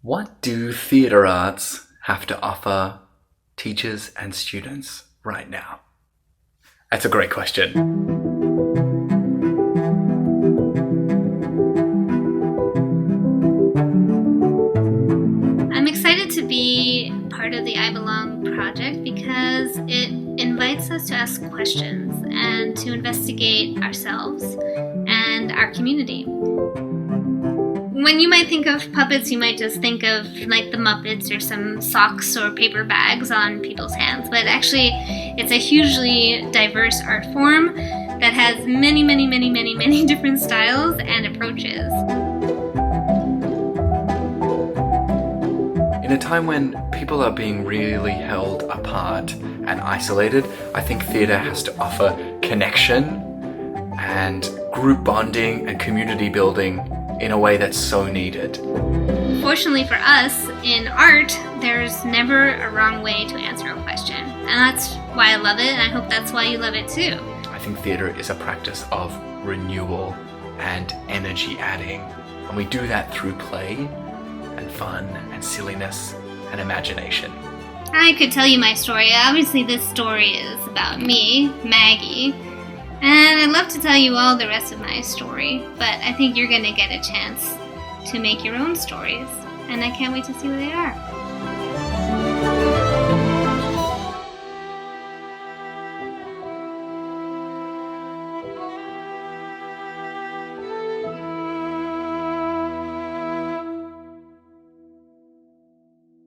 What do theatre arts have to offer teachers and students right now? That's a great question. I'm excited to be part of the I Belong project because it invites us to ask questions and to investigate ourselves and our community. When you might think of puppets, you might just think of like the Muppets or some socks or paper bags on people's hands. But actually, it's a hugely diverse art form that has many different styles and approaches. In a time when people are being really held apart and isolated, I think theatre has to offer connection and group bonding and community building in a way that's so needed. Fortunately for us, in art, there's never a wrong way to answer a question. And that's why I love it, and I hope that's why you love it too. I think theatre is a practice of renewal and energy adding. And we do that through play and fun and silliness and imagination. I could tell you my story. Obviously, this story is about me, Maggie. And I'd love to tell you all the rest of my story, but I think you're going to get a chance to make your own stories. And I can't wait to see what they are.